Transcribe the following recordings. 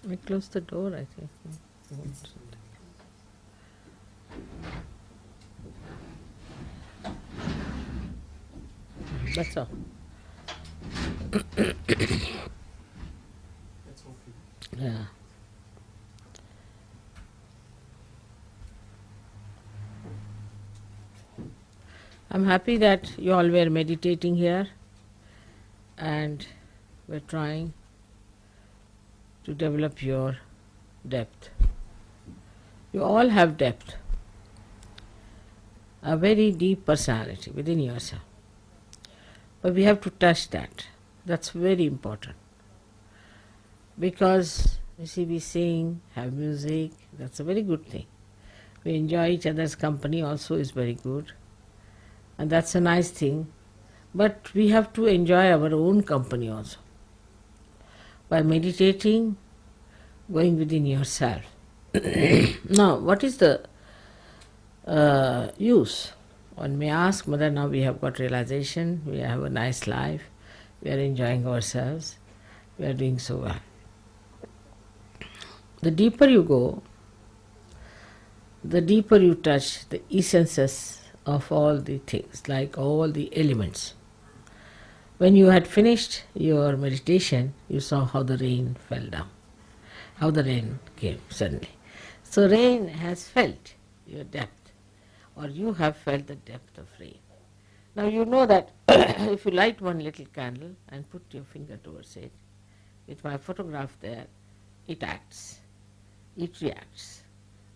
I close the door, I think. That's all. Yeah. I'm happy that you all were meditating here and were trying to develop your depth. You all have depth, a very deep personality within yourself. But we have to touch that. That's very important. Because, you see, we sing, have music, that's a very good thing. We enjoy each other's company also is very good. And that's a nice thing. But we have to enjoy our own company also. By meditating, going within yourself. Now, what is the use? One may ask, Mother, now we have got realization, we have a nice life, we are enjoying ourselves, we are doing so well. The deeper you go, the deeper you touch the essences of all the things, like all the elements. When you had finished your meditation, you saw how the rain fell down, how the rain came suddenly. So rain has felt your depth, or you have felt the depth of rain. Now you know that if you light one little candle and put your finger towards it, with my photograph there, it acts, it reacts,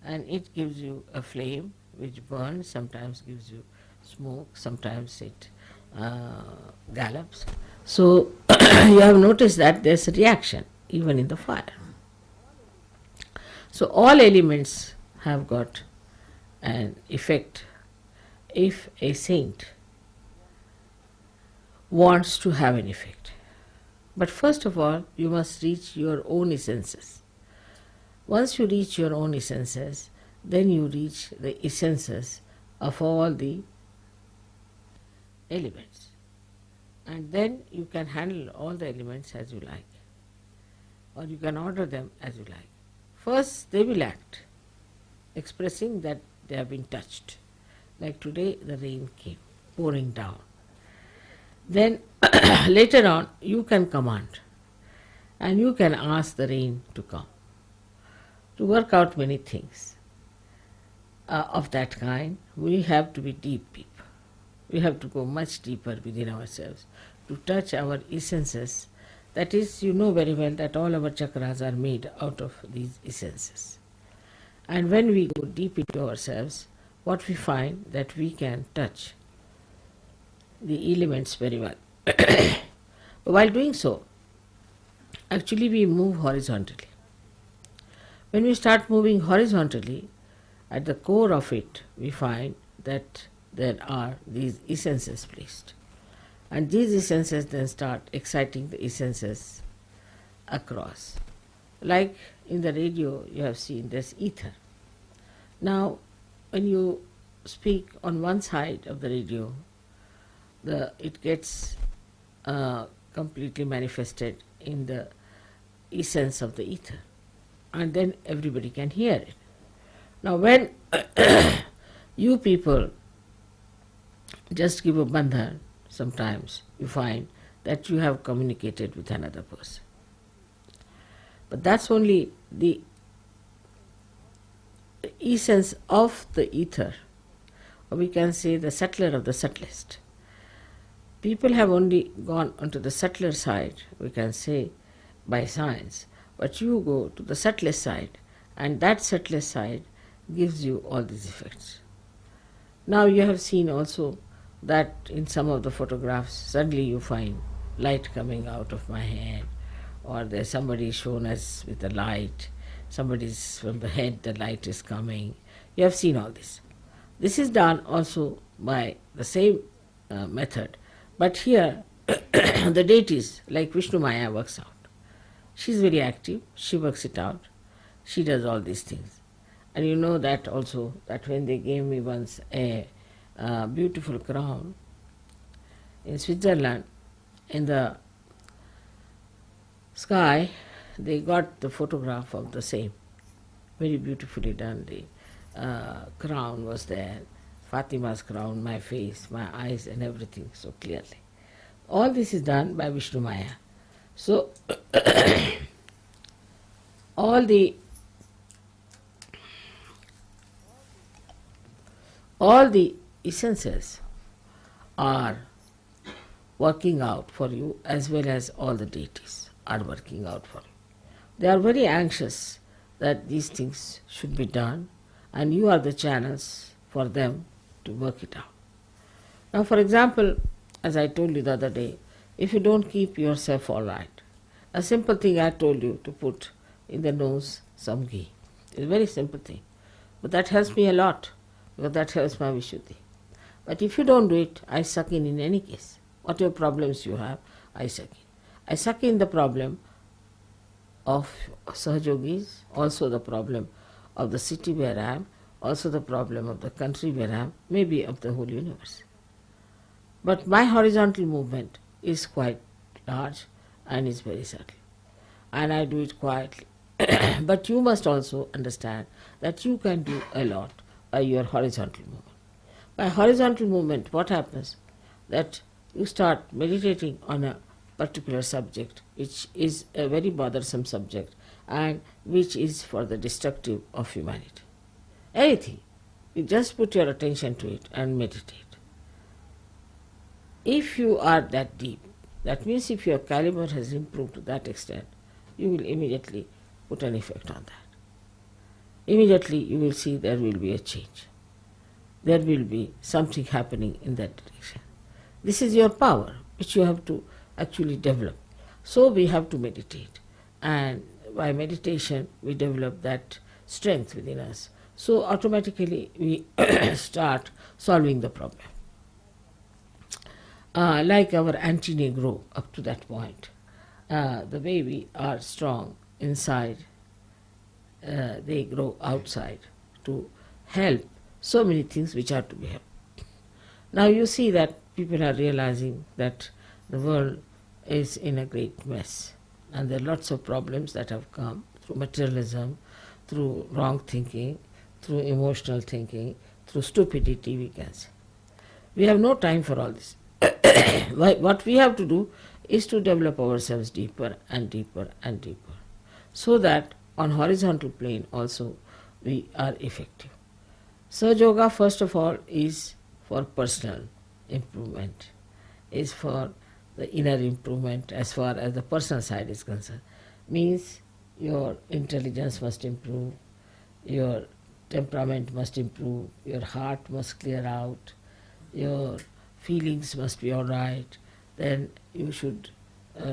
and it gives you a flame which burns, sometimes gives you smoke, sometimes it gallops. So you have noticed that there's a reaction even in the fire. So all elements have got an effect. If a saint wants to have an effect. But first of all, you must reach your own essences. Once you reach your own essences, then you reach the essences of all the elements. And then you can handle all the elements as you like. Or you can order them as you like. First, they will act, expressing that they have been touched. Like today, the rain came, pouring down. Then, later on, you can command, and you can ask the rain to come, to work out many things. Of that kind, we have to be deep people. We have to go much deeper within ourselves, to touch our essences. That is, you know very well that all our chakras are made out of these essences. And when we go deep into ourselves, what we find that we can touch the elements very well. But while doing so, actually we move horizontally. When we start moving horizontally, at the core of it, we find that there are these essences placed. And these essences then start exciting the essences across. Like in the radio, you have seen there's ether. Now, when you speak on one side of the radio, it gets completely manifested in the essence of the ether. And then everybody can hear it. Now, when you people just give a bandhan, sometimes you find that you have communicated with another person. But that's only the essence of the ether, or we can say the subtler of the subtlest. People have only gone onto the subtler side, we can say, by science, but you go to the subtlest side, and that subtlest side gives you all these effects. Now you have seen also that in some of the photographs, suddenly you find light coming out of my head, or there's somebody shown us with a light, somebody's from the head, the light is coming. You have seen all this. This is done also by the same method, but here the deities like Vishnu Maya works out. She is very active, she works it out, she does all these things. And you know that also, that when they gave me once a beautiful crown in Switzerland, in the sky, they got the photograph of the same, very beautifully done. The crown was there, Fatima's crown, my face, my eyes and everything so clearly. All this is done by Vishnu Maya. So all the essences are working out for you, as well as all the deities are working out for you. They are very anxious that these things should be done, and you are the channels for them to work it out. Now, for example, as I told you the other day, if you don't keep yourself all right, a simple thing I told you to put in the nose some ghee. It's a very simple thing, but that helps me a lot, because that helps my Vishuddhi. But if you don't do it, I suck in any case. Whatever problems you have, I suck in. I suck in the problem of Sahajogis, also the problem of the city where I am, also the problem of the country where I am, maybe of the whole universe. But my horizontal movement is quite large and is very subtle, and I do it quietly. But you must also understand that you can do a lot by your horizontal movement. By horizontal movement, what happens? That you start meditating on a particular subject, which is a very bothersome subject and which is for the destructive of humanity. Anything, you just put your attention to it and meditate. If you are that deep, that means if your caliber has improved to that extent, you will immediately put an effect on that. Immediately you will see there will be a change. There will be something happening in that direction. This is your power, which you have to actually develop. So we have to meditate, and by meditation we develop that strength within us. So automatically we start solving the problem. Like our antennae grow up to that point. The way we are strong inside, they grow outside to help so many things which are to be helped. Now you see that people are realizing that the world is in a great mess, and there are lots of problems that have come through materialism, through wrong thinking, through emotional thinking, through stupidity, we can say. We have no time for all this. What we have to do is to develop ourselves deeper and deeper and deeper, so that on horizontal plane also we are effective. Sahaja Yoga, first of all, is for personal improvement, is for the inner improvement as far as the personal side is concerned. Means your intelligence must improve, your temperament must improve, your heart must clear out, your feelings must be all right, then you should,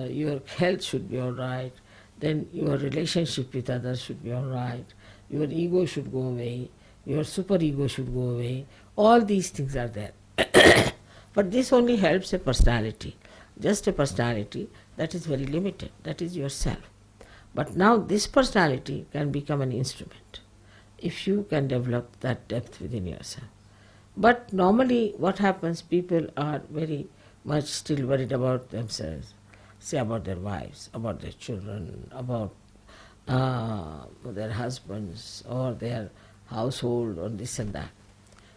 your health should be all right, then your relationship with others should be all right, your ego should go away, your superego should go away. All these things are there. But this only helps a personality, just a personality that is very limited, that is yourself. But now this personality can become an instrument if you can develop that depth within yourself. But normally what happens, people are very much still worried about themselves, say about their wives, about their children, about their husbands or their household or this and that.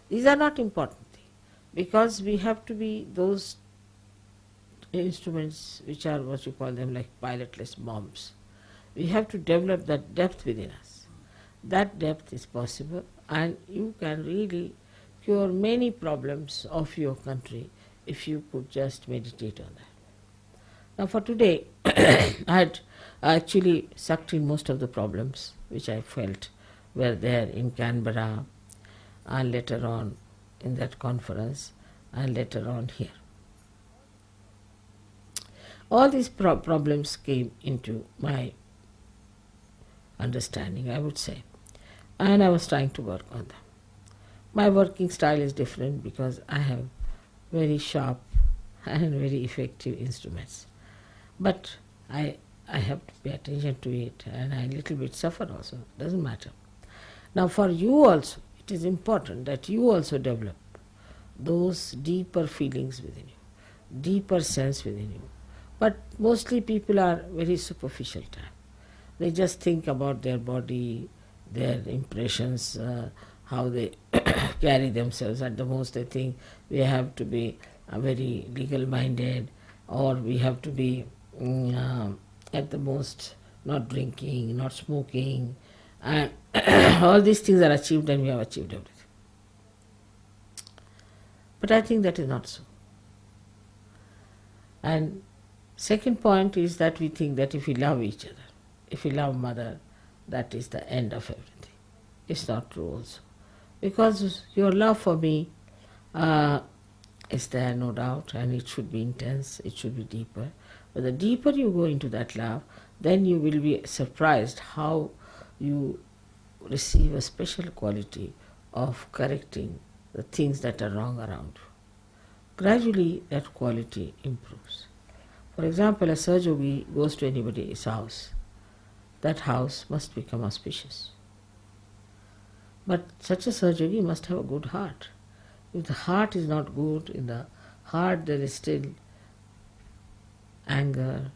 These are not important things, because we have to be those instruments which are what you call them like pilotless bombs. We have to develop that depth within us. That depth is possible, and you can really cure many problems of your country if you could just meditate on that. Now for today, I had actually sucked in most of the problems which I felt were there in Canberra, and later on in that conference, and later on here. All these problems came into my understanding, I would say, and I was trying to work on them. My working style is different because I have very sharp and very effective instruments. But I have to pay attention to it, and I little bit suffer also. Doesn't matter. Now for you also, it is important that you also develop those deeper feelings within you, deeper sense within you. But mostly people are very superficial type. They just think about their body, their impressions, how they carry themselves. At the most they think we have to be very legal minded, or we have to be at the most not drinking, not smoking, and all these things are achieved and we have achieved everything. But I think that is not so. And second point is that we think that if we love each other, if we love mother, that is the end of everything. It's not true also. Because your love for me is there, no doubt, and it should be intense, it should be deeper. But the deeper you go into that love, then you will be surprised how you receive a special quality of correcting the things that are wrong around you. Gradually that quality improves. For example, a Sahaja Yogi goes to anybody's house, that house must become auspicious. But such a Sahaja Yogi must have a good heart. If the heart is not good, in the heart there is still anger,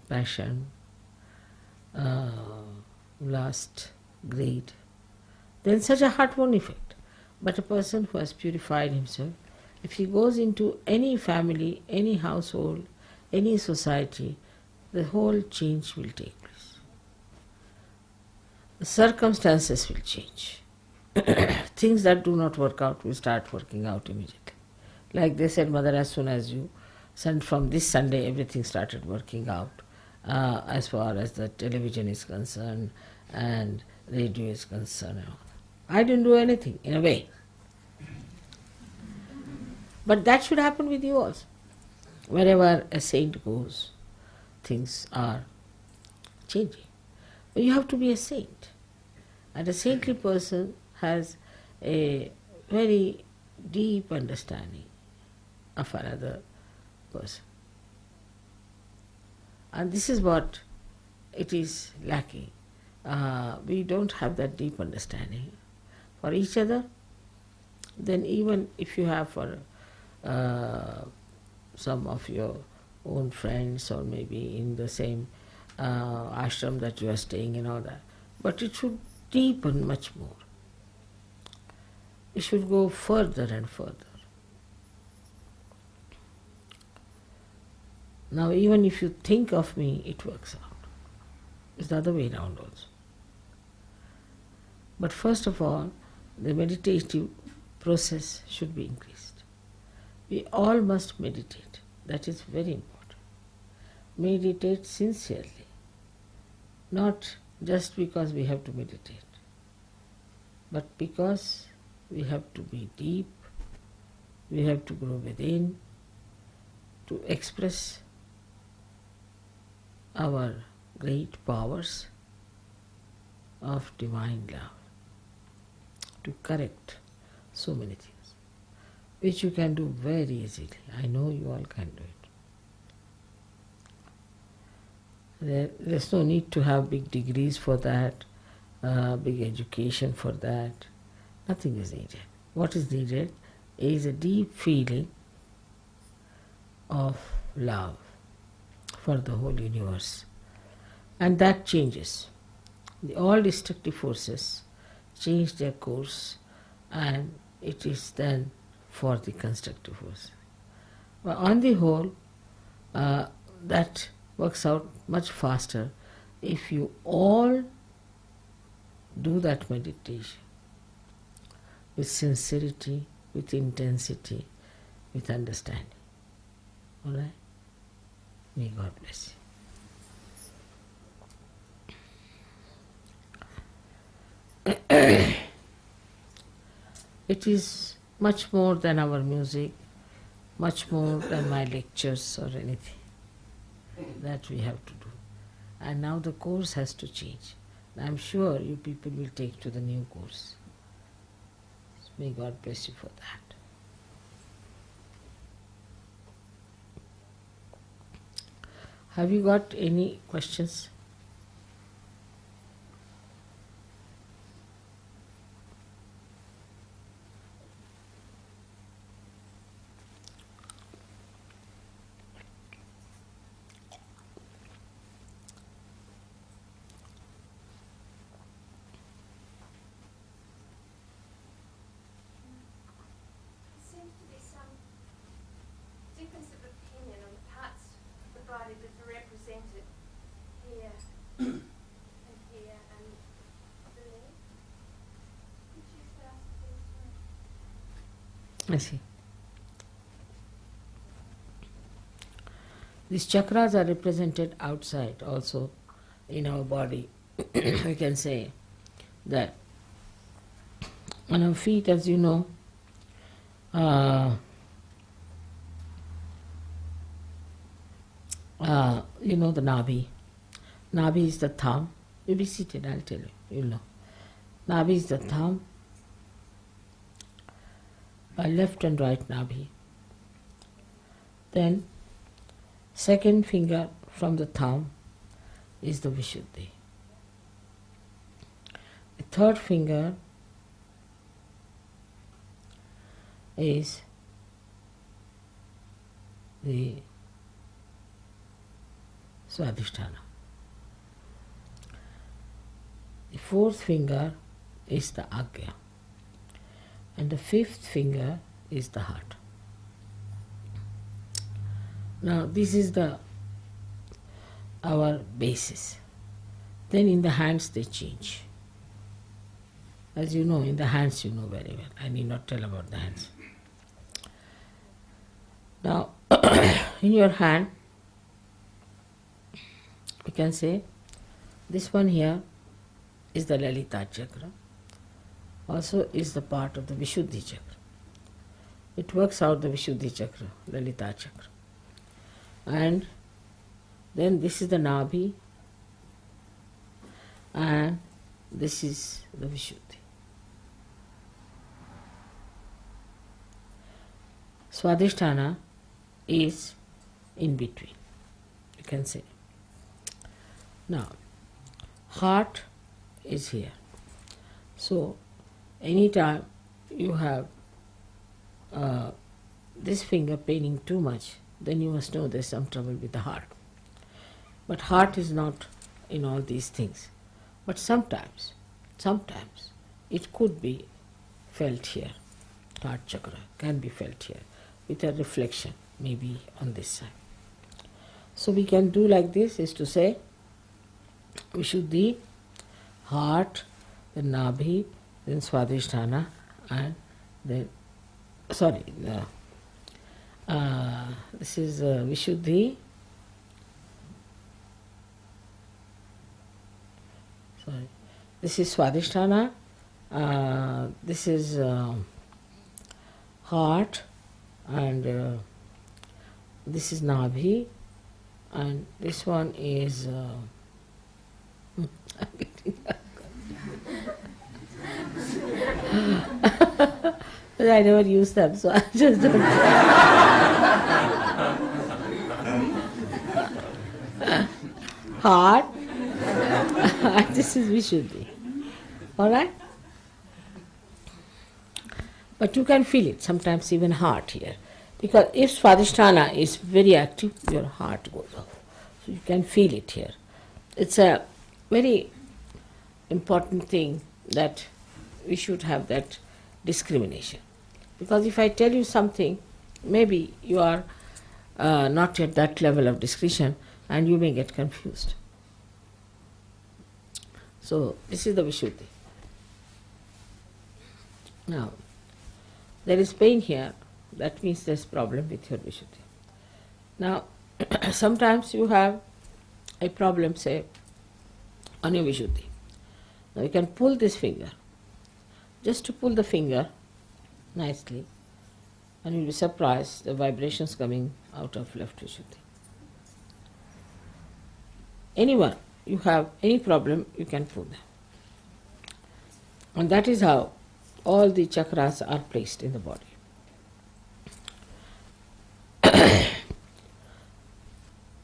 passion, lust, greed, then such a heart won't affect. But a person who has purified himself, if he goes into any family, any household, any society, the whole change will take place. The circumstances will change. Things that do not work out will start working out immediately. Like they said, Mother, as soon as you sent from this Sunday, everything started working out as far as the television is concerned and radio is concerned. I didn't do anything, in a way. But that should happen with you also. Wherever a saint goes, things are changing. But you have to be a saint. And a saintly person has a very deep understanding of another person. And this is what it is lacking. We don't have that deep understanding for each other. Then even if you have for some of your own friends, or maybe in the same ashram that you are staying and all that, but it should deepen much more. It should go further and further. Now even if you think of me, it works out. It's the other way around also. But first of all, the meditative process should be increased. We all must meditate. That is very important. Meditate sincerely. Not just because we have to meditate, but because we have to be deep, we have to grow within, to express our great powers of divine love, to correct so many things, which you can do very easily. I know you all can do it. There's no need to have big degrees for that, big education for that. Nothing is needed. What is needed is a deep feeling of love for the whole universe. And that changes. All destructive forces change their course, and it is then for the constructive force. But on the whole, that works out much faster if you all do that meditation with sincerity, with intensity, with understanding. All right? May God bless you. It is much more than our music, much more than my lectures or anything. That we have to do. And now the course has to change. I am sure you people will take to the new course. May God bless you for that. Have you got any questions? I see. These chakras are represented outside also in our body. We can say that on our feet, as you know, you know the Nabi. Nabi is the thumb. You'll be seated, I'll tell you, you'll know. Nabi is the thumb, left and right Nabi. Then second finger from the thumb is the Vishuddhi. The third finger is the Swadhisthana. The fourth finger is the Agya. And the fifth finger is the heart. Now this is our basis. Then in the hands they change. As you know, in the hands you know very well. I need not tell about the hands. Now in your hand, you can say this one here is the Lalita chakra. Also is the part of the Vishuddhi chakra. It works out the Vishuddhi chakra, Lalita chakra. And then this is the Nabhi, and this is the Vishuddhi. Swadhisthana is in between, you can say. Now, heart is here. So, anytime you have this finger paining too much, then you must know there's some trouble with the heart. But heart is not in all these things. But sometimes it could be felt here. Heart chakra can be felt here with a reflection, maybe on this side. So we can do like this, is to say, Vishuddhi, heart, then Nabhi, then Swadhisthana, and then, this is Vishuddhi, this is Swadhisthana, this is heart, and this is Nabhi, and this one is but I never use them, so I just don't. Heart, this is Vishuddhi. Alright? But you can feel it, sometimes even heart here. Because if Swadhisthana is very active, your heart goes off. So you can feel it here. It's a very important thing that we should have that discrimination. Because if I tell you something, maybe you are not at that level of discretion and you may get confused. So this is the Vishuddhi. Now, there is pain here, that means there is problem with your Vishuddhi. Now, sometimes you have a problem, say, on your Vishuddhi. Now you can pull this finger, just to pull the finger nicely, and you'll be surprised the vibrations coming out of left Vishuddhi. anyone, you have any problem, you can put them. And that is how all the chakras are placed in the body.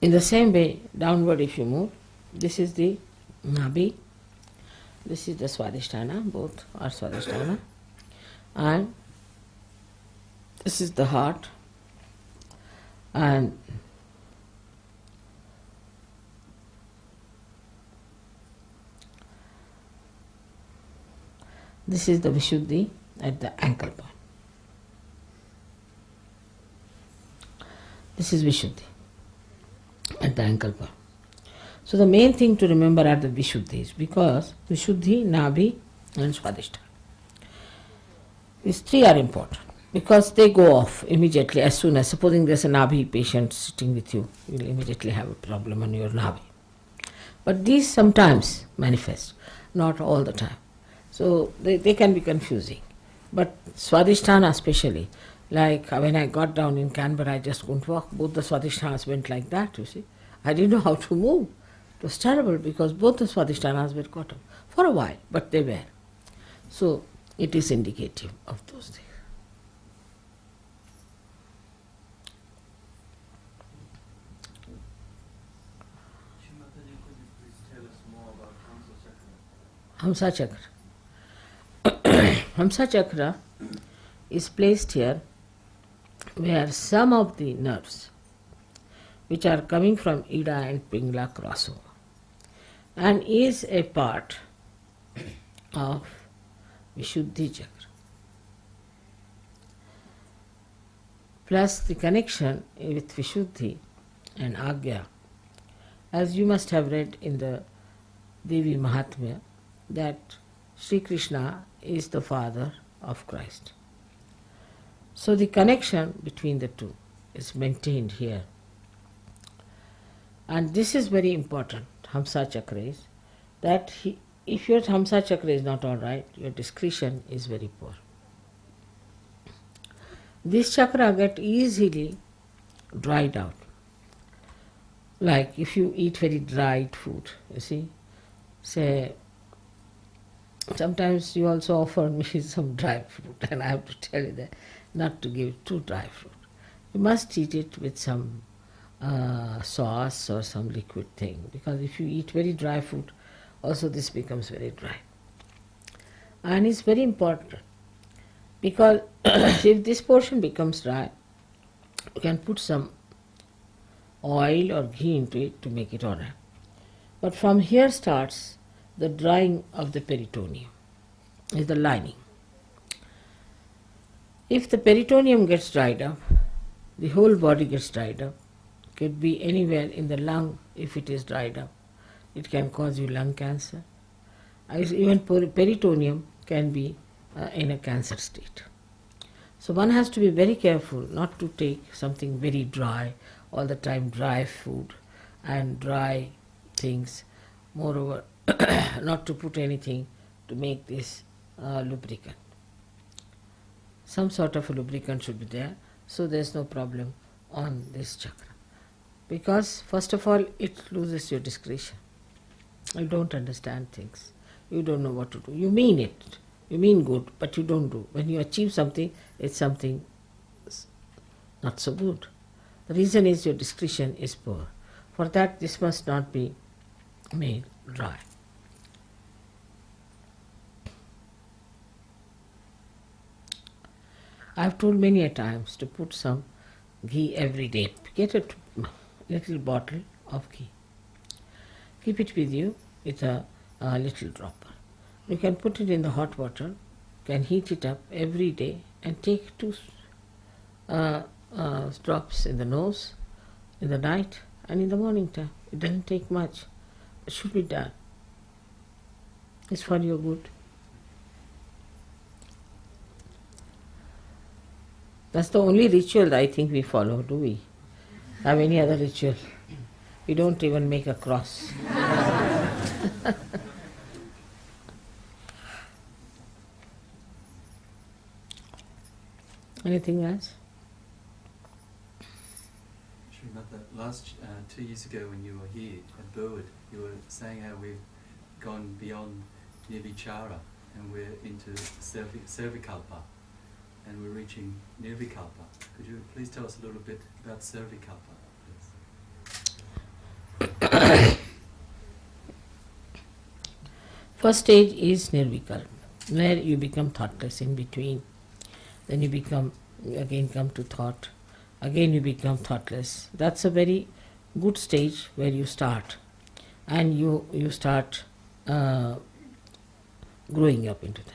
In the same way, downward if you move, this is the Nabhi, this is the Swadhisthana, both are Swadhisthana, and this is the heart, and this is the Vishuddhi at the ankle point. This is Vishuddhi at the ankle point. So the main thing to remember are the Vishuddhis, because Vishuddhi, Nabhi and Swadhisthana. These three are important because they go off immediately as soon as, supposing there's a Nabhi patient sitting with you, you'll immediately have a problem on your Nabhi. But these sometimes manifest, not all the time. So they can be confusing. But Swadhisthana especially, like when I got down in Canberra, I just couldn't walk. Both the Swadhisthhanas went like that, you see. I didn't know how to move. It was terrible because both the Swadhisthhanas were caught up for a while, but they were. So it is indicative of those things. Shrimataji, could you please tell us more about Hamsa Chakra. Hamsa Chakra is placed here where some of the nerves which are coming from Ida and Pingala cross over and is a part of Vishuddhi Chakra. Plus the connection with Vishuddhi and Agya, as you must have read in the Devi Mahatmya, that Sri Krishna is the father of Christ. So the connection between the two is maintained here. And this is very important, Hamsa Chakra is, that if your Hamsa Chakra is not all right, your discretion is very poor. This chakra get easily dried out. Like if you eat very dried food, you see, say, sometimes you also offer me some dry fruit, and I have to tell you that not to give too dry fruit. You must eat it with some sauce or some liquid thing, because if you eat very dry food, also this becomes very dry. And it's very important, because if this portion becomes dry, you can put some oil or ghee into it to make it alright. But from here starts the drying of the peritoneum, is the lining. If the peritoneum gets dried up, the whole body gets dried up. Could be anywhere in the lung if it is dried up. It can cause you lung cancer. Even peritoneum can be in a cancer state. So one has to be very careful not to take something very dry, all the time dry food and dry things. Moreover, not to put anything to make this lubricant. Some sort of a lubricant should be there, so there is no problem on this chakra. Because first of all, it loses your discretion. You don't understand things. You don't know what to do. You mean it. You mean good, but you don't do. When you achieve something, it's something not so good. The reason is your discretion is poor. For that, this must not be made dry. I have told many a times to put some ghee every day. Get a little bottle of ghee. Keep it with you with a little dropper. You can put it in the hot water, can heat it up every day and take 2 drops in the nose in the night and in the morning time. It doesn't take much. It should be done. It's for your good. That's the only ritual I think we follow, do we? Have any other ritual? We don't even make a cross. Anything else? Srimataji, Shrimata, last 2 years ago when you were here at Burwood, you were saying how we've gone beyond Nirvichara and we're into Servikalpa and we're reaching Nirvikalpa. Could you please tell us a little bit about Servikalpa, please? First stage is Nirvikalpa, where you become thoughtless in between. Then you become, again come to thought. Again you become thoughtless. That's a very good stage where you start. And you start growing up into that.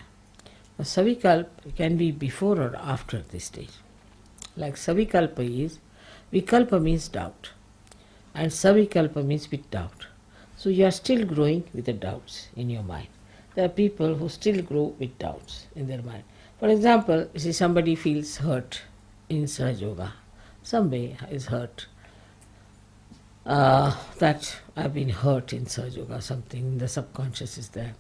Now, Savikalpa can be before or after this stage. Like Savikalpa is, Vikalpa means doubt. And Savikalpa means with doubt. So you are still growing with the doubts in your mind. There are people who still grow with doubts in their mind. For example, you see somebody feels hurt in Sahaja Yoga. Somebody is hurt. That I've been hurt in Sahaja Yoga, something, the subconscious is there.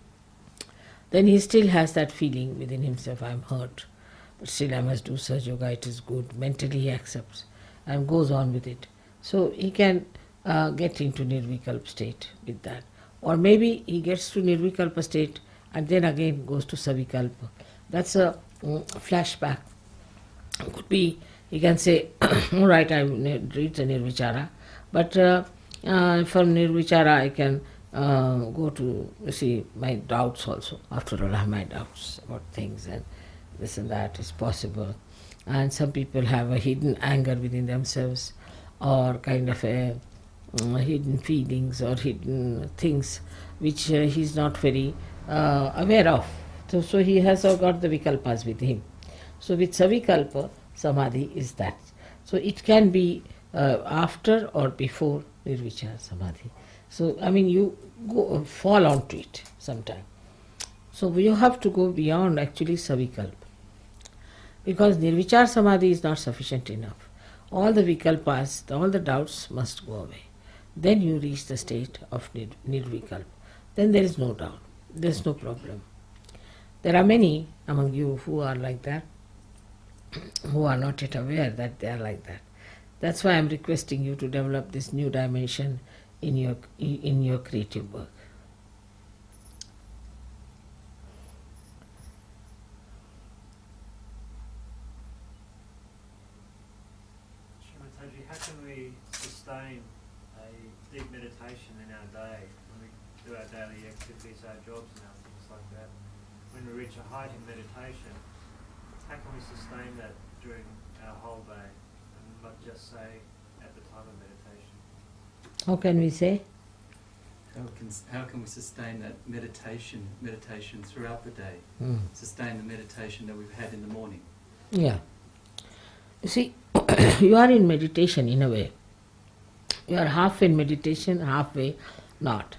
Then he still has that feeling within himself, I'm hurt, but still I must do Sahaja Yoga, it is good. Mentally he accepts and goes on with it. So he can get into Nirvikalpa state with that. Or maybe he gets to Nirvikalpa state and then again goes to Savikalpa. That's a flashback. Could be, he can say, all right, I reach the Nirvichara, but from Nirvichara I can go to, you see, my doubts also. After all, I have my doubts about things and this and that is possible. And some people have a hidden anger within themselves or kind of a hidden feelings or hidden things which he is not very aware of. So he has all got the vikalpas with him. So with Savikalpa, Samadhi is that. So it can be after or before Nirvichara Samadhi. So I mean you go fall onto it sometime. So you have to go beyond actually Savikalpa. Because Nirvichara Samadhi is not sufficient enough. All the vikalpas, all the doubts must go away. Then you reach the state of Nirvikalpa. Then there is no doubt. There is no problem. There are many among you who are like that, who are not yet aware that they are like that. That's why I am requesting you to develop this new dimension in your creative work. Srimataji, how can we sustain a deep meditation in our day when we do our daily activities, our jobs and our things like that? When we reach a height in meditation, how can we sustain that during our whole day and not just say at the time of meditation? How can we say? How can we sustain that meditation throughout the day? Sustain the meditation that we've had in the morning? Yeah. You see, you are in meditation in a way. You are half in meditation, halfway not.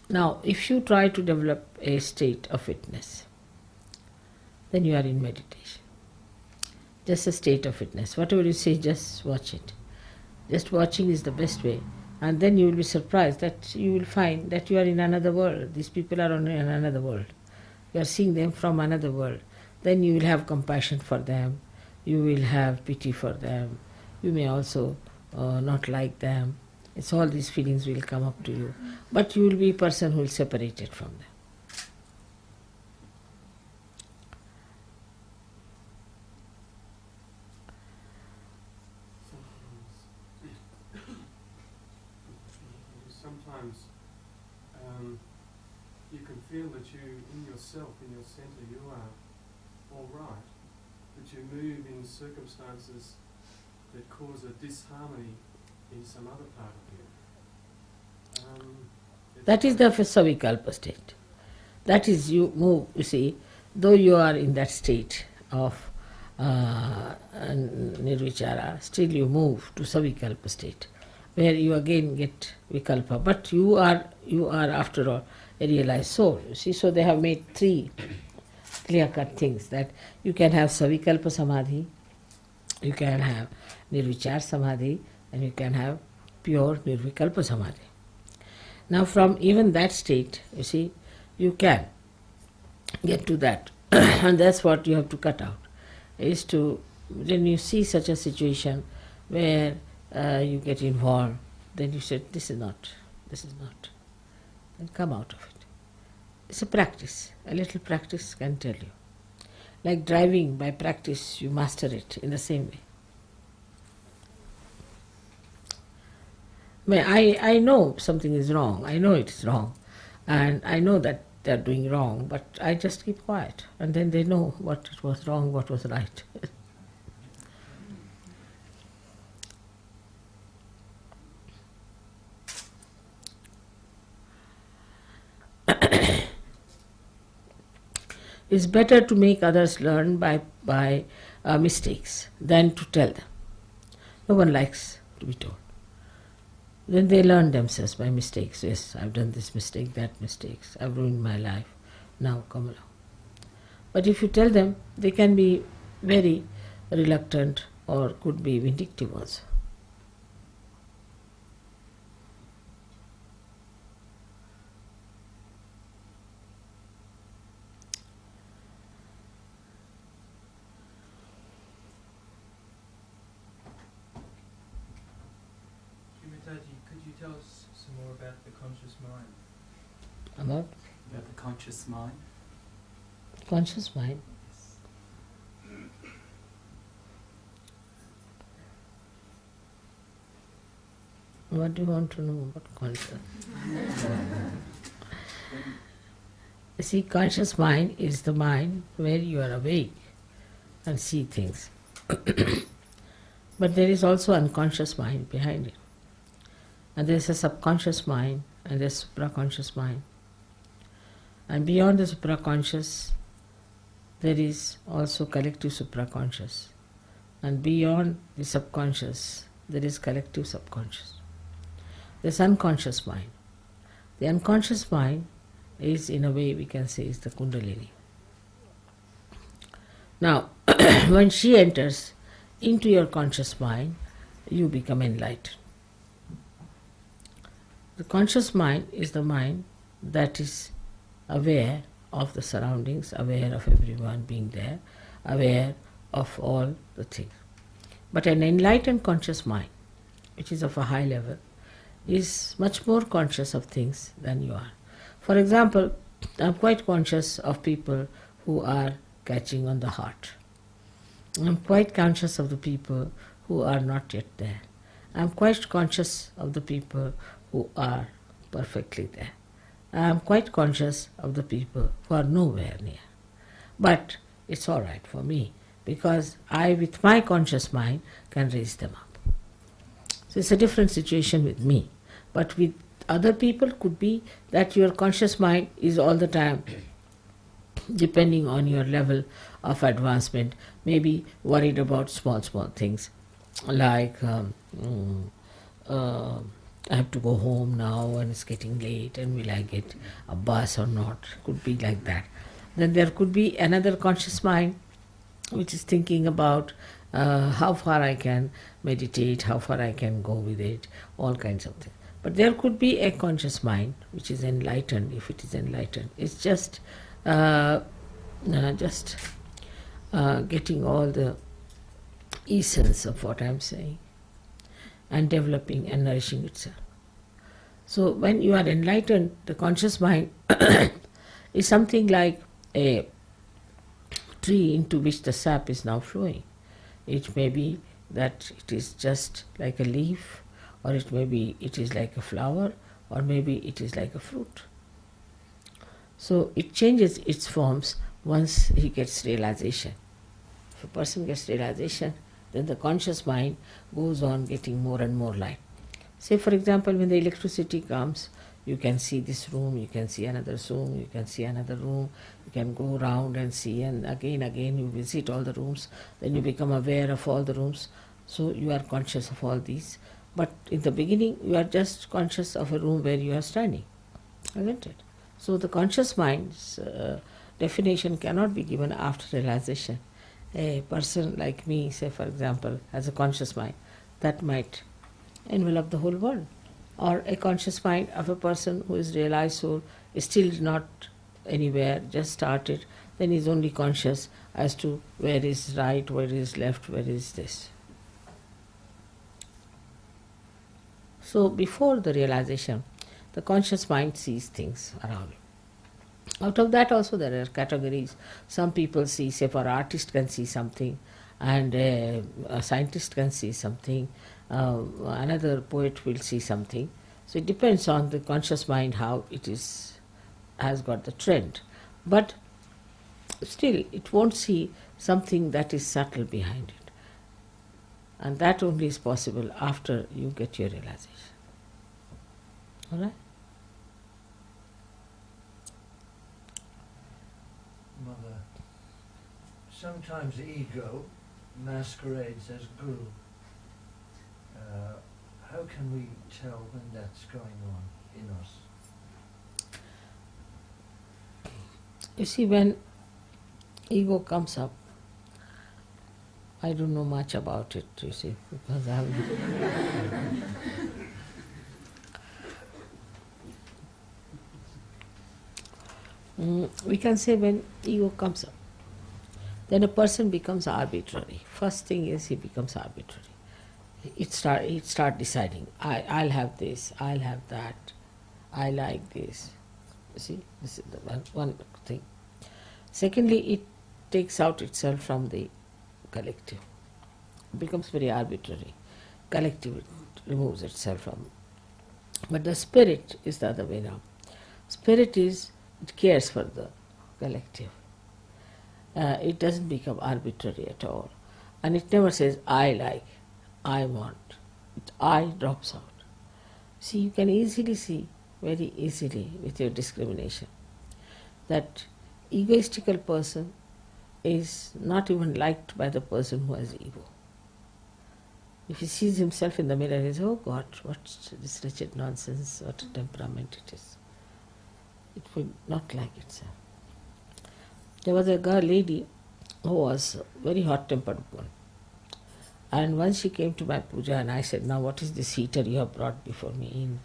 Now, if you try to develop a state of witness, then you are in meditation. Just a state of witness. Whatever you say, just watch it. Just watching is the best way. And then you will be surprised that you will find that you are in another world. These people are in another world. You are seeing them from another world. Then you will have compassion for them. You will have pity for them. You may also not like them. It's all these feelings will come up to you. But you will be a person who will separate it from them. Sometimes you can feel that you, in yourself, in your centre, you are all right, but you move in circumstances that cause a disharmony in some other part of you. That is the Savikalpa state. That is, you move, you see, though you are in that state of Nirvichara, still you move to Savikalpa state, where you again get Vikalpa. But you are after all a realized soul, you see. So they have made three clear-cut things, that you can have Savikalpa Samadhi, you can have Nirvichara Samadhi, and you can have pure Nirvikalpa Samadhi. Now from even that state, you see, you can get to that. And that's what you have to cut out, is to, when you see such a situation where you get involved, then you said, this is not, then come out of it. It's a practice. A little practice can tell you. Like driving, by practice you master it in the same way. I know something is wrong, I know it is wrong, and I know that they are doing wrong, but I just keep quiet, and then they know what it was wrong, what was right. It's better to make others learn by mistakes than to tell them. No one likes to be told. Then they learn themselves by mistakes. Yes, I've done this mistake, that mistakes, I've ruined my life, now come along. But if you tell them, they can be very reluctant or could be vindictive also. Could you tell us some more about the conscious mind? About About the conscious mind. conscious mind. What do you want to know about conscious? You see, conscious mind is the mind where you are awake and see things. But there is also unconscious mind behind it. And there is a subconscious mind and there is supraconscious mind. And beyond the supraconscious, there is also collective supraconscious. And beyond the subconscious, there is collective subconscious. There is unconscious mind. The unconscious mind is, in a way, we can say, is the Kundalini. Now, when she enters into your conscious mind, you become enlightened. The conscious mind is the mind that is aware of the surroundings, aware of everyone being there, aware of all the things. But an enlightened conscious mind, which is of a high level, is much more conscious of things than you are. For example, I am quite conscious of people who are catching on the heart. I am quite conscious of the people who are not yet there. I am quite conscious of the people who are perfectly there. I am quite conscious of the people who are nowhere near. But it's all right for me because I, with my conscious mind, can raise them up. So it's a different situation with me. But with other people, could be that your conscious mind is all the time, depending on your level of advancement, maybe worried about small things like I have to go home now and it's getting late and will I get a bus or not? Could be like that. Then there could be another conscious mind which is thinking about how far I can meditate, how far I can go with it, all kinds of things. But there could be a conscious mind which is enlightened, if it is enlightened. It's just getting all the essence of what I'm saying and developing and nourishing itself. So when you are enlightened, the conscious mind is something like a tree into which the sap is now flowing. It may be that it is just like a leaf, or it may be it is like a flower, or maybe it is like a fruit. So it changes its forms once he gets realization. If a person gets realization, then the conscious mind goes on getting more and more light. Say for example, when the electricity comes, you can see this room, you can see another room, you can see another room, you can go around and see, and again you visit all the rooms, then you become aware of all the rooms, so you are conscious of all these. But in the beginning, you are just conscious of a room where you are standing, isn't it? So the conscious mind's definition cannot be given after realization. A person like me, say for example, has a conscious mind, that might envelop the whole world. Or a conscious mind of a person who is realized soul is still not anywhere, just started, then is only conscious as to where is right, where is left, where is this. So before the realization, the conscious mind sees things around. Out of that also there are categories. Some people see, say for artist can see something, and a scientist can see something, another poet will see something. So it depends on the conscious mind how it is, has got the trend. But still it won't see something that is subtle behind it. And that only is possible after you get your realization. Alright? Mother, sometimes the ego masquerades as guru. How can we tell when that's going on in us? You see, when ego comes up, I don't know much about it, you see, because I haven't. We can say when ego comes up, then a person becomes arbitrary. First thing is he becomes arbitrary. He'd start deciding, I'll have this, I'll have that, I like this. You see, this is the one thing. Secondly, it takes out itself from the collective. It becomes very arbitrary. Collective removes itself from. But the spirit is the other way around. Spirit is, it cares for the collective. It doesn't become arbitrary at all. And it never says, I like, I want. I drops out. See, you can easily see, very easily with your discrimination, that egoistical person is not even liked by the person who has ego. If he sees himself in the mirror, he says, oh God, what's this wretched nonsense, what a temperament it is. It will not like itself. There was a lady who was a very hot-tempered woman. And once she came to my puja and I said, now what is this heater you have brought before me? In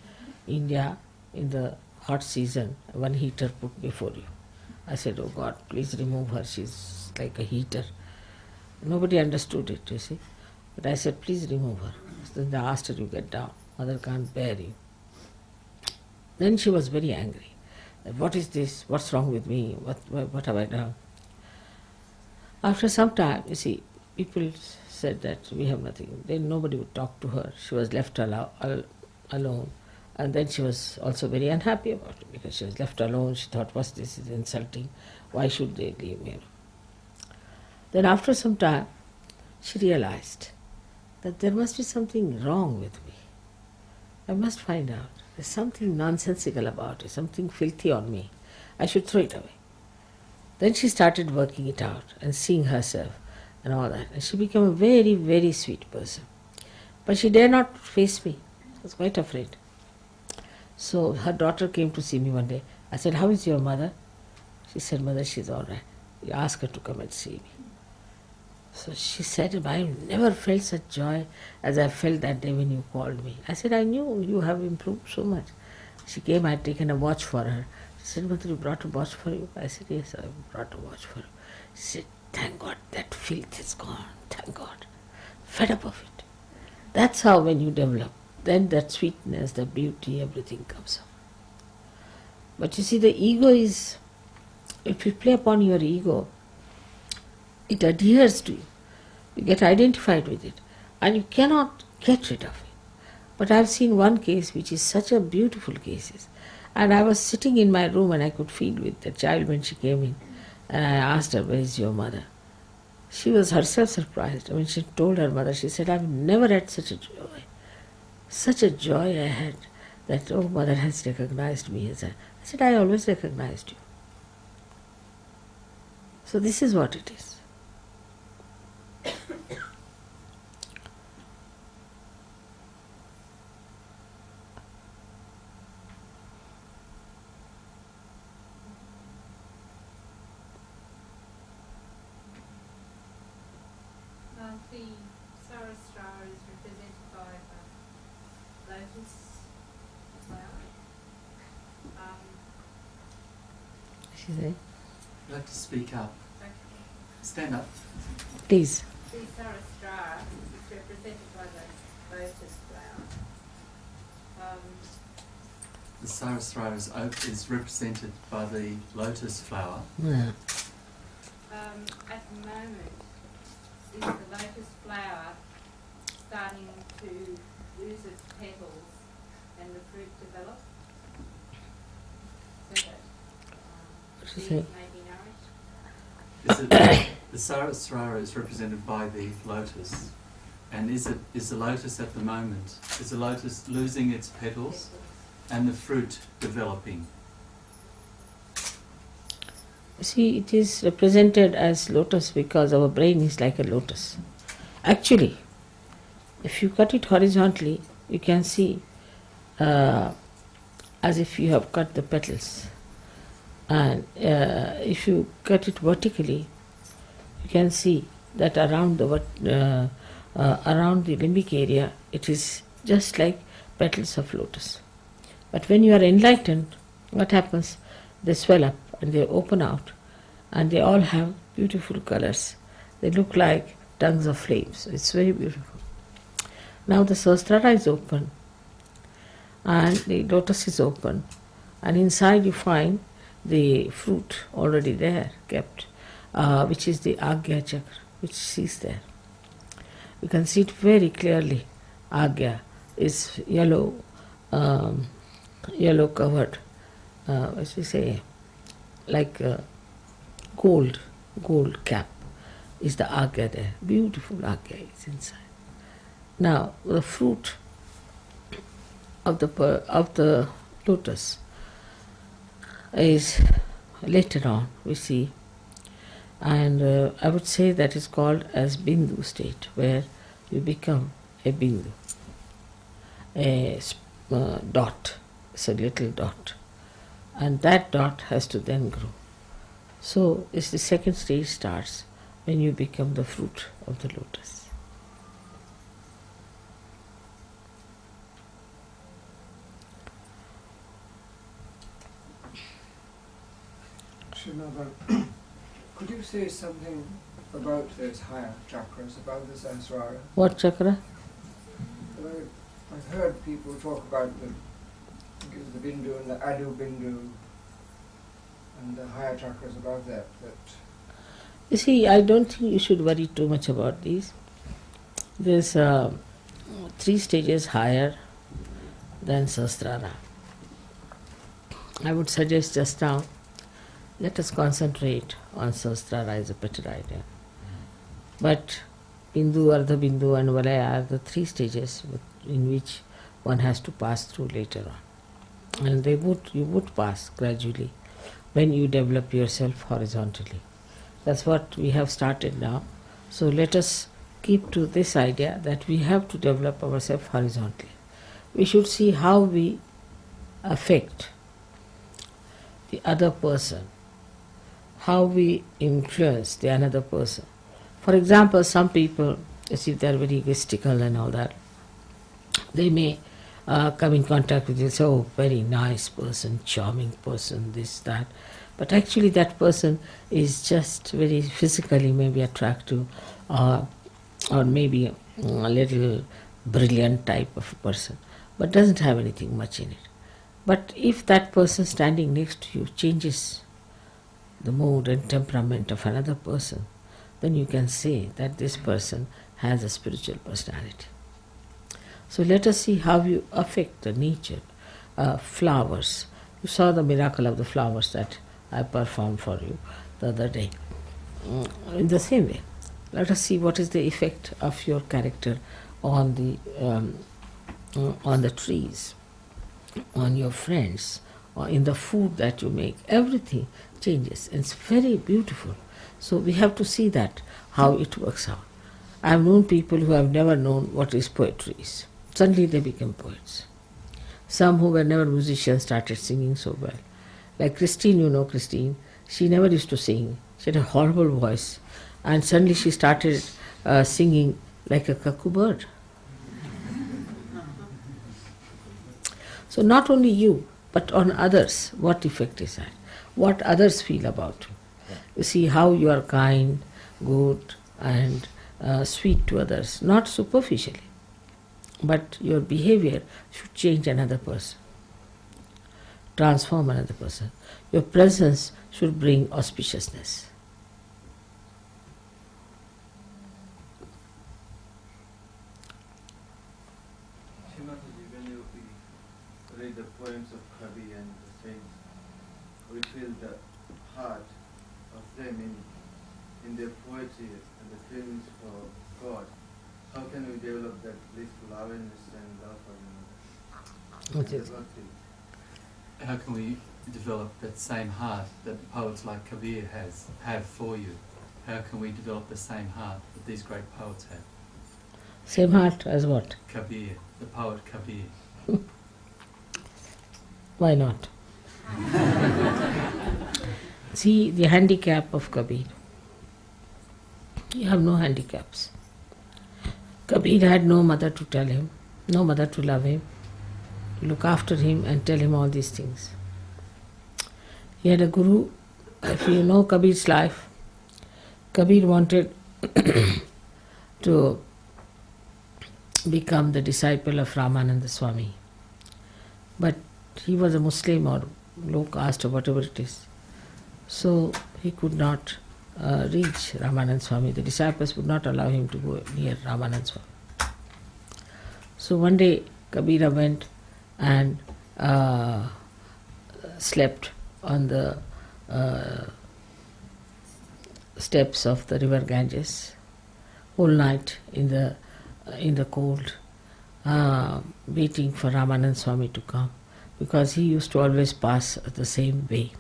India, in the hot season, one heater put before you. I said, oh God, please remove her, she's like a heater. Nobody understood it, you see. But I said, please remove her. So then I asked her, you get down, mother can't bear you. Then she was very angry. What is this? What's wrong with me? What have I done? After some time, you see, people said that we have nothing. Then nobody would talk to her. She was left alone. And then she was also very unhappy about it because she was left alone. She thought, what's this? Is insulting. Why should they leave me? Then after some time, she realized that there must be something wrong with me. I must find out. There's something nonsensical about it, something filthy on me. I should throw it away. Then she started working it out and seeing herself and all that. And she became a very, very sweet person. But she dare not face me. I was quite afraid. So her daughter came to see me one day. I said, how is your mother? She said, mother, she's all right. You ask her to come and see me. So she said, I never felt such joy as I felt that day when you called me. I said, I knew you have improved so much. She came, I had taken a watch for her. She said, mother, you brought a watch for you? I said, yes, I brought a watch for you. She said, thank God, that filth is gone. Thank God. Fed up of it. That's how when you develop, then that sweetness, the beauty, everything comes up. But you see, the ego is, if you play upon your ego, it adheres to you. You get identified with it. And you cannot get rid of it. But I have seen one case which is such a beautiful case. And I was sitting in my room and I could feel with the child when she came in. And I asked her, where is your mother? She was herself surprised. When she told her mother, she said, I've never had such a joy. Such a joy I had that, oh, mother has recognized me. I said, I always recognized you. So this is what it is. The Sarastra is represented by a lotus flower. She said, You'd like to speak up. Okay. Stand up. please. The Sarastra is represented by the lotus flower. The Saraswara is represented by the lotus flower. Yeah. At the moment, is the lotus flower starting to lose its petals and the fruit develop? So that What seeds is it? may be nourished? The Saraswara is represented by the lotus. And is the lotus at the moment, is the lotus losing its petals and the fruit developing? See, it is represented as lotus because our brain is like a lotus. Actually, if you cut it horizontally, you can see as if you have cut the petals. And if you cut it vertically, you can see that around the limbic area, it is just like petals of lotus. But when you are enlightened, what happens? They swell up and they open out, and they all have beautiful colors. They look like tongues of flames. It's very beautiful. Now the Sahasrara is open, and the lotus is open, and inside you find the fruit already there, kept, which is the Agya Chakra, which is there. You can see it very clearly. Agya is yellow, yellow covered, what we say, like gold cap is the Agya there. Beautiful Agya is inside. Now the fruit of the lotus is later on we see, and I would say that is called as Bindu state, where you become a Bindu, a dot. It's a little dot, and that dot has to then grow. So it's the second stage starts when you become the fruit of the lotus. Srinavar, could you say something about those higher chakras, about the Sahasrara? What chakra? Well, I've heard people talk about the Bindu and the Adu Bindu and the higher chakras about that. You see, I don't think you should worry too much about these. There's 3 stages higher than Sahasrara. I would suggest just now, let us concentrate on Sahasrara is a better idea. But Bindu, Ardha Bindu and Valaya are the 3 stages in which one has to pass through later on. And you would pass gradually when you develop yourself horizontally. That's what we have started now. So let us keep to this idea that we have to develop ourselves horizontally. We should see how we affect the other person, how we influence the another person. For example, some people, as if they are very egoistical and all that, they may come in contact with you, say, oh, very nice person, charming person, this, that. But actually that person is just very physically maybe attractive, or maybe a little brilliant type of person, but doesn't have anything much in it. But if that person standing next to you changes the mood and temperament of another person, then you can say that this person has a spiritual personality. So let us see how you affect the nature. Flowers. You saw the miracle of the flowers that I performed for you the other day. In the same way, let us see what is the effect of your character on the trees, on your friends, or in the food that you make. Everything changes. It's very beautiful. So we have to see that, how it works out. I have known people who have never known what is poetry is. Suddenly they became poets. Some who were never musicians started singing so well. Like Christine, you know Christine, she never used to sing. She had a horrible voice. And suddenly she started singing like a cuckoo bird. So not only you, but on others, what effect is that? What others feel about you. You see how you are kind, good and sweet to others, not superficially. But your behavior should change another person, transform another person. Your presence should bring auspiciousness. Shrimataji, when we read the poems of Kavi and the saints, we feel the heart of them in their poetry and the feelings for God. How can we develop that blissful awareness and love for What the is it? bhakti? How can we develop that same heart that poets like Kabir have for you? How can we develop the same heart that these great poets have? Same heart as what? Kabir, the poet Kabir. Why not? See the handicap of Kabir. You have no handicaps. Kabir had no mother to tell him, no mother to love him, to look after him and tell him all these things. He had a guru. If you know Kabir's life, Kabir wanted to become the disciple of Ramananda Swami. But he was a Muslim or low caste or whatever it is. So he could not reach Ramananda Swami. The disciples would not allow him to go near Ramananda Swami. So one day Kabira went and slept on the steps of the river Ganges whole night in the cold, waiting for Ramananda Swami to come, because he used to always pass the same way,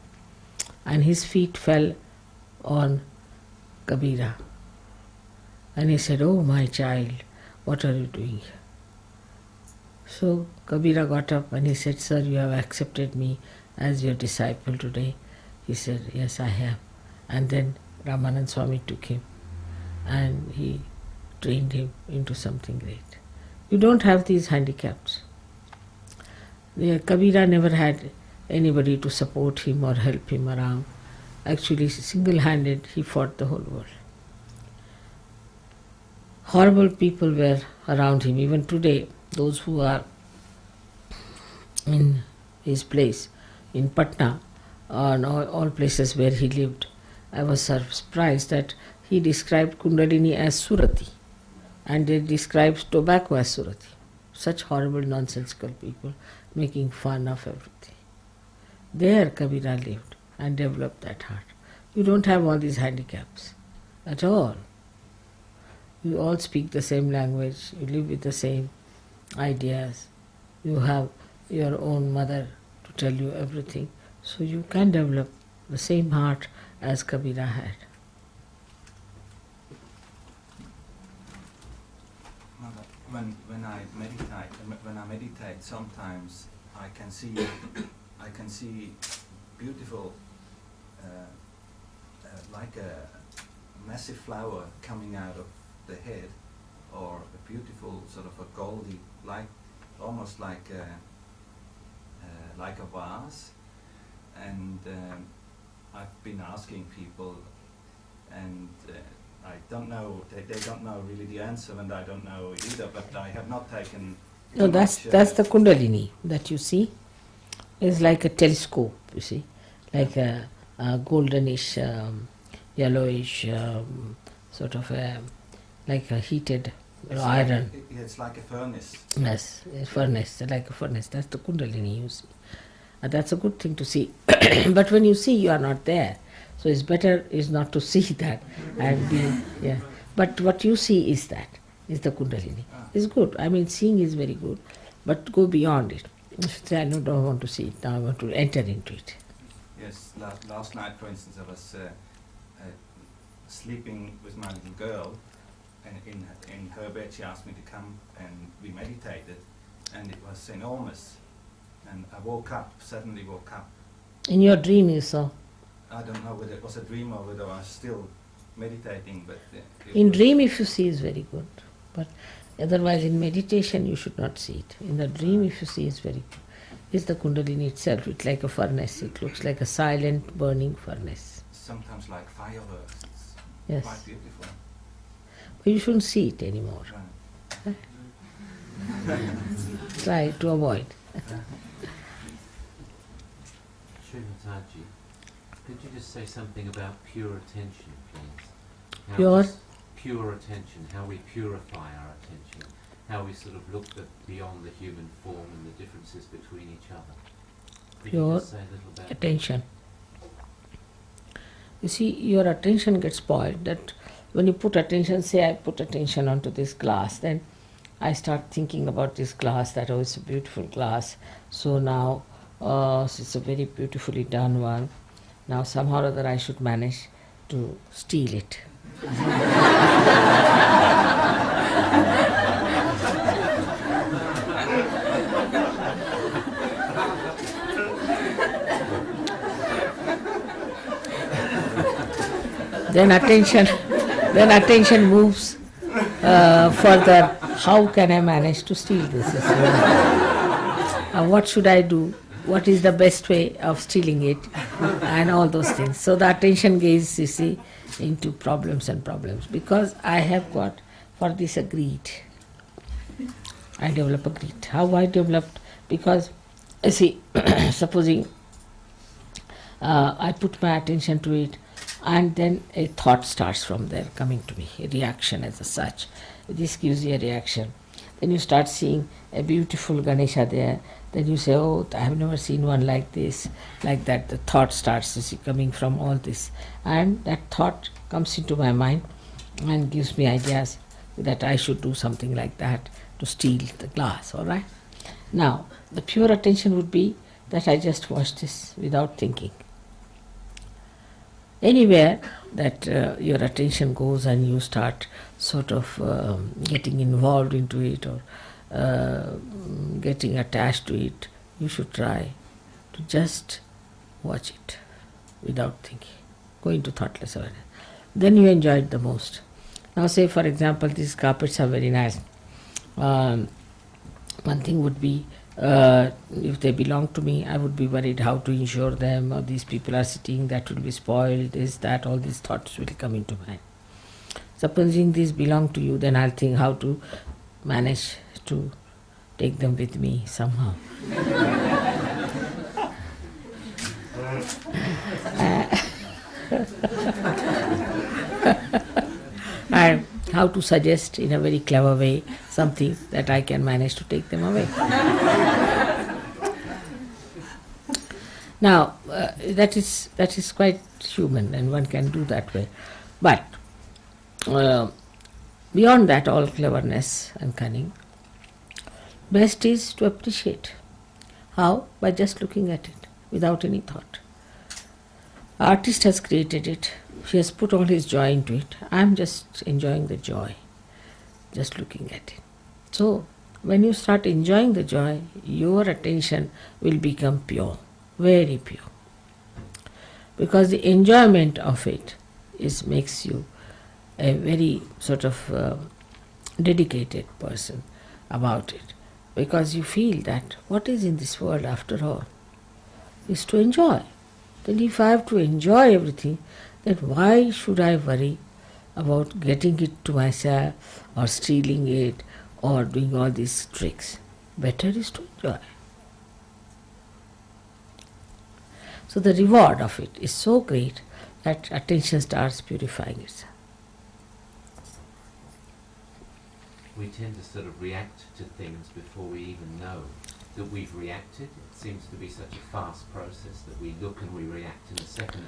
and his feet fell on Kabira, and he said, "Oh my child, what are you doing here?" So Kabira got up and he said, "Sir, you have accepted me as your disciple today." He said, "Yes, I have." And then Ramananda Swami took him and he trained him into something great. You don't have these handicaps. Kabira never had anybody to support him or help him around. Actually, single-handed, he fought the whole world. Horrible people were around him. Even today, those who are in his place, in Patna, and all places where he lived, I was surprised that he described Kundalini as Surati, and they described tobacco as Surati. Such horrible, nonsensical people making fun of everything. There Kabira lived and developed that heart. You don't have all these handicaps at all. You all speak the same language, you live with the same ideas, you have your own mother to tell you everything, so you can develop the same heart as Kabira had. Mother, when I meditate, sometimes I can see beautiful, like a massive flower coming out of the head, or a beautiful sort of a goldy, almost like a vase. And I've been asking people, and I don't know. They don't know really the answer, and I don't know either. But I have not taken. No, that's the Kundalini that you see. It's like a telescope. You see, like a goldenish, yellowish, sort of like a heated iron. It's like a furnace. Yes, a furnace, like a furnace. That's the Kundalini you see. That's a good thing to see. But when you see, you are not there. So it's better is not to see that and be, yeah. But what you see is that, is the Kundalini. It's good. I mean, seeing is very good, but go beyond it. Say, I don't want to see it, now I want to enter into it. Yes, last night, for instance, I was sleeping with my little girl, and in her bed she asked me to come, and we meditated, and it was enormous. And I suddenly woke up. In your dream you saw? I don't know whether it was a dream or whether I was still meditating, but... In dream if you see is very good, but otherwise in meditation you should not see it. In the dream if you see is very good. It's the Kundalini itself, it's like a furnace, it looks like a silent burning furnace. Sometimes like fireworks, it's Yes. quite beautiful. But you shouldn't see it anymore. Right. Huh? Try to avoid. Srimataji, could you just say something about pure attention, please? Pure? Pure attention, how we purify our attention, how we sort of look beyond the human form and the differences between each other. Could you Pure just say a little about attention. You see, your attention gets spoiled. That when you put attention, say I put attention onto this glass, then I start thinking about this glass, that oh, it's a beautiful glass. So now it's a very beautifully done one. Now somehow or other I should manage to steal it. Then attention moves further. How can I manage to steal this? What should I do? What is the best way of stealing it? And all those things. So the attention goes, you see, into problems and problems. Because I have got for this a greed. I develop a greed. How I developed? Because, you see, supposing I put my attention to it, and then a thought starts from there coming to me, a reaction as such. This gives you a reaction. Then you start seeing a beautiful Ganesha there. Then you say, oh, I have never seen one like this, like that. The thought starts, you see, coming from all this. And that thought comes into my mind and gives me ideas that I should do something like that to steal the glass, all right? Now, the pure attention would be that I just watch this without thinking. Anywhere that your attention goes and you start sort of getting involved into it or getting attached to it, you should try to just watch it without thinking, go into thoughtless awareness. Then you enjoy it the most. Now say for example these carpets are very nice. One thing would be if they belong to me, I would be worried how to insure them, or these people are sitting, that will be spoiled, this, that, all these thoughts will come into mind. Supposing these belong to you, then I'll think how to manage to take them with me somehow. And how to suggest in a very clever way something that I can manage to take them away. Now, that is quite human and one can do that way. But beyond that, all cleverness and cunning, best is to appreciate. How? By just looking at it without any thought. Artist has created it. He has put all his joy into it. I am just enjoying the joy, just looking at it. So, when you start enjoying the joy, your attention will become pure, very pure. Because the enjoyment of it makes you a very sort of dedicated person about it. Because you feel that what is in this world after all is to enjoy. Then if I have to enjoy everything, then why should I worry about getting it to myself or stealing it or doing all these tricks? Better is to enjoy. So the reward of it is so great that attention starts purifying itself. We tend to sort of react to things before we even know that we've reacted. It seems to be such a fast process that we look and we react in a second.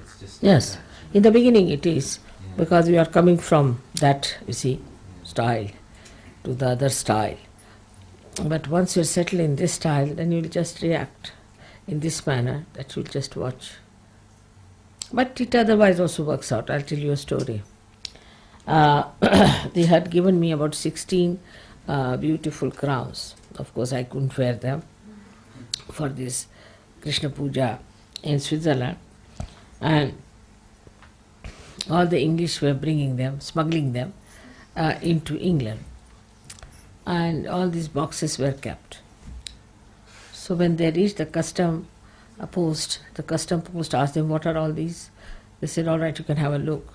It's just yes, like that, in the beginning it is, yeah. because we are coming from that, you see, style to the other style. But once you settle in this style, then you will just react in this manner, that you will just watch. But it otherwise also works out. I'll tell you a story. They had given me about 16 beautiful crowns. Of course, I couldn't wear them for this Krishna Puja in Switzerland. And all the English were bringing them, smuggling them into England. And all these boxes were kept. So when they reached the custom post asked them, what are all these? They said, all right, you can have a look.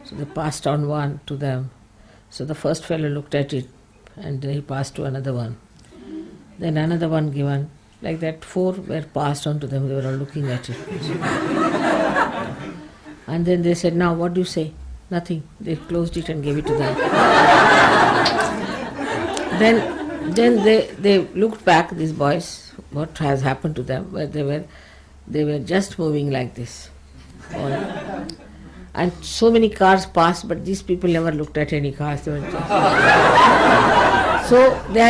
So they passed on one to them. So the first fellow looked at it, and he passed to another one. Then another one given. Like that, 4 were passed on to them. They were all looking at it. And then they said, now what do you say? Nothing. They closed it and gave it to them. Then they looked back, these boys, what has happened to them, where they were just moving like this. And so many cars passed, but these people never looked at any cars. They were just so they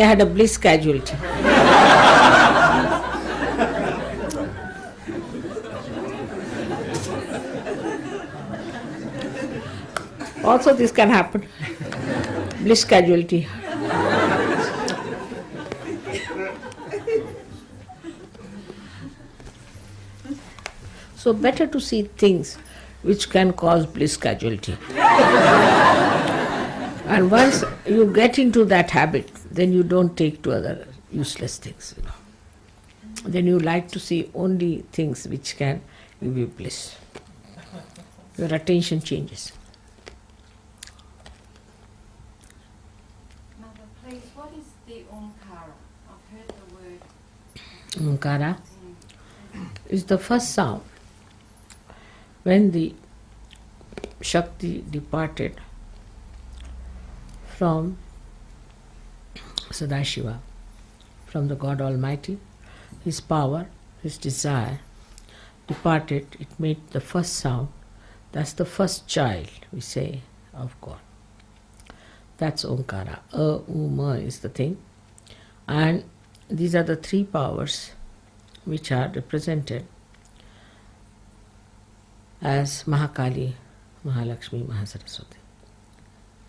had a bliss casualty. Also this can happen. Bliss casualty. So better to see things which can cause bliss casualty. And once you get into that habit, then you don't take to other useless things. Then you like to see only things which can give you bliss. Your attention changes. Mother, please, what is the Omkara? I've heard the word. Omkara is the first sound. When the Shakti departed from Sadashiva, from the God Almighty, his power, his desire departed, it made the first sound. That's the first child, we say, of God. That's Omkara. Ma is the thing. And these are the 3 powers which are represented as Mahakali, Mahalakshmi, Mahasaraswati.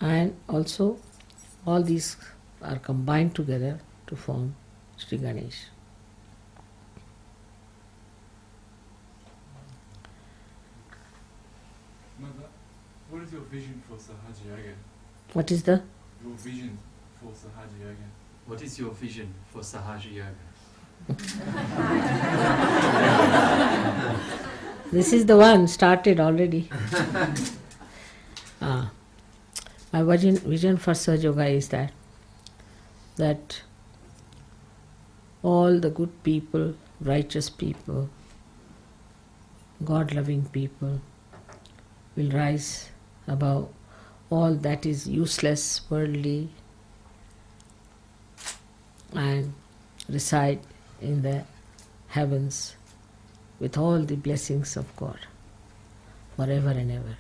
And also all these are combined together to form Sri Ganesh. Mother, what is your vision for Sahaja Yoga? What is the? Your vision for Sahaja Yoga. What is your vision for Sahaja Yoga? This is the one started already. My vision for Sahaja Yoga is that all the good people, righteous people, God-loving people will rise above all that is useless, worldly, and reside in the heavens with all the blessings of God forever and ever.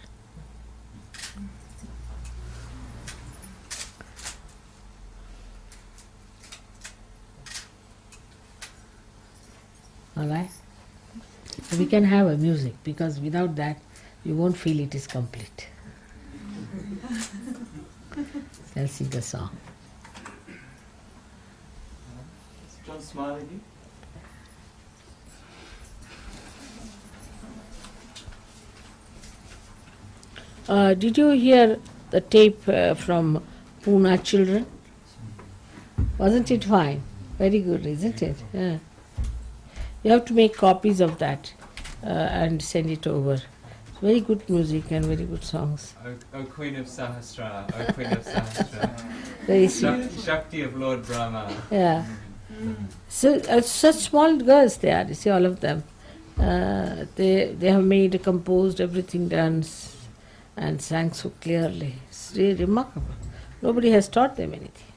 Alright? We can have a music, because without that you won't feel it is complete. I'll sing a song. Is John smiling here? Did you hear the tape from Pune children? Wasn't it fine? Very good, isn't it? Yeah. You have to make copies of that and send it over. It's very good music and very good songs. O Queen of Sahasra, O Queen of Sahasra. Very sweet. Shakti of Lord Brahma. Yeah. So such small girls they are. You see, all of them. They have made, composed, everything done, and sang so clearly. It's really remarkable. Nobody has taught them anything.